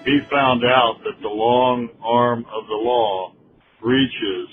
He found out that the long arm of the law reaches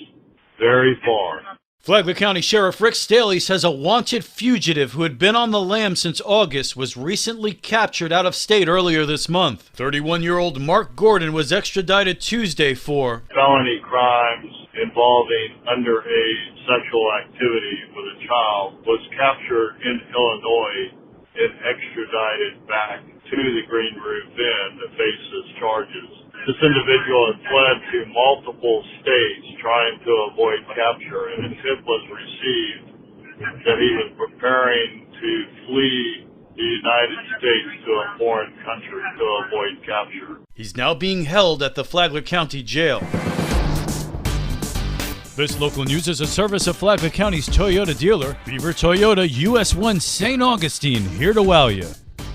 very far. Flagler County Sheriff Rick Staley says a wanted fugitive who had been on the lam since August was recently captured out of state earlier this month. 31-year-old Mark Gordon was extradited Tuesday for felony crimes involving underage sexual activity with a child, was captured in Illinois and extradited back to the Green Roof Inn to face his charges. This individual had fled to multiple states trying to avoid capture, and a tip was received that he was preparing to flee the United States to a foreign country to avoid capture. He's now being held at the Flagler County Jail. This local news is a service of Flagler County's Toyota dealer, Beaver Toyota US 1 St. Augustine, here to wow you.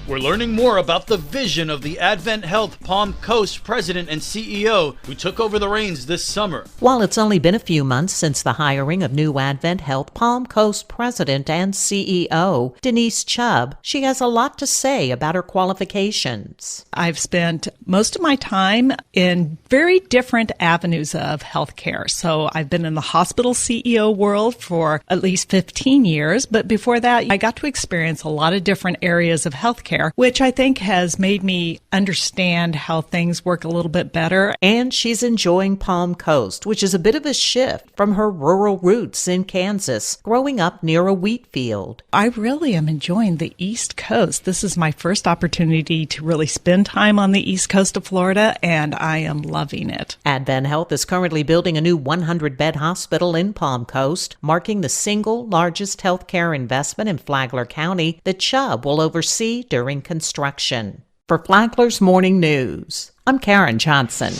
We're learning more about the vision of the Advent Health Palm Coast president and CEO who took over the reins this summer. While it's only been a few months since the hiring of new Advent Health Palm Coast president and CEO, Denise Chubb, she has a lot to say about her qualifications. I've spent most of my time in very different avenues of healthcare. So I've been in the hospital CEO world for at least 15 years, but before that, I got to experience a lot of different areas of healthcare, which I think has made me understand how things work a little bit better. And she's enjoying Palm Coast, which is a bit of a shift from her rural roots in Kansas, growing up near a wheat field. I really am enjoying the East Coast. This is my first opportunity to really spend time on the East Coast of Florida, and I am loving it. Advent Health is currently building a new 100-bed hospital in Palm Coast, marking the single largest healthcare investment in Flagler County that Chubb will oversee during construction. For Flagler's Morning News, I'm Karen Johnson.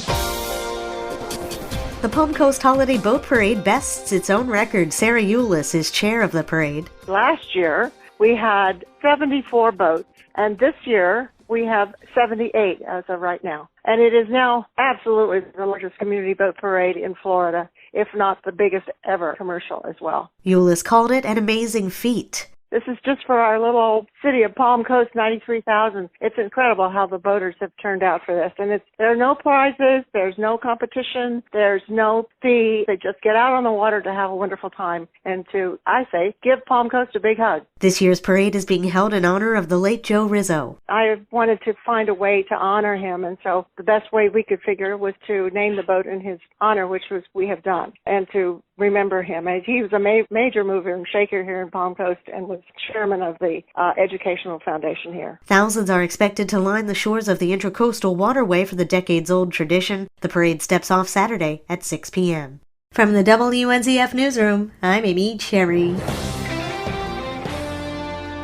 The Palm Coast Holiday Boat Parade bests its own record. Sarah Eulis is chair of the parade. Last year, we had 74 boats, and this year we have 78 as of right now. And it is now absolutely the largest community boat parade in Florida, if not the biggest ever commercial as well. Eulis called it an amazing feat. This is just for our little old city of Palm Coast, 93,000. It's incredible how the boaters have turned out for this. And there are no prizes, there's no competition, there's no fee. They just get out on the water to have a wonderful time and to, I say, give Palm Coast a big hug. This year's parade is being held in honor of the late Joe Rizzo. I wanted to find a way to honor him, and so the best way we could figure was to name the boat in his honor, which we have done, and to remember him. As he was a major mover and shaker here in Palm Coast and was chairman of the Educational Foundation here. Thousands are expected to line the shores of the Intracoastal Waterway for the decades-old tradition. The parade steps off Saturday at 6 p.m. From the WNZF Newsroom, I'm Amy Cherry.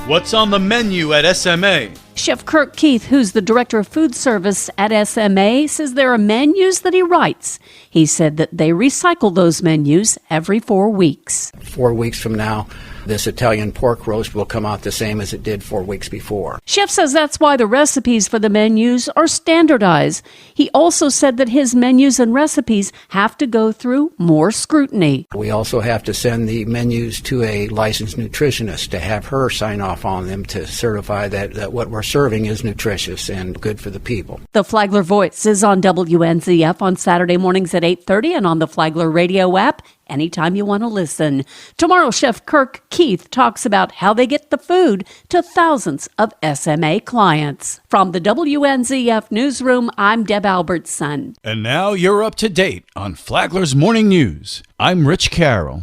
What's on the menu at SMA? Chef Kirk Keith, who's the director of food service at SMA, says there are menus that he writes. He said that they recycle those menus every 4 weeks. 4 weeks from now, this Italian pork roast will come out the same as it did 4 weeks before. Chef says that's why the recipes for the menus are standardized. He also said that his menus and recipes have to go through more scrutiny. We also have to send the menus to a licensed nutritionist to have her sign off on them to certify that what we're serving is nutritious and good for the people. The Flagler Voice is on WNZF on Saturday mornings at 8:30 and on the Flagler radio app anytime you want to listen. Tomorrow, Chef Kirk Keith talks about how they get the food to thousands of SMA clients. From the WNZF Newsroom, I'm Deb Albertson. And now you're up to date on Flagler's Morning News. I'm Rich Carroll.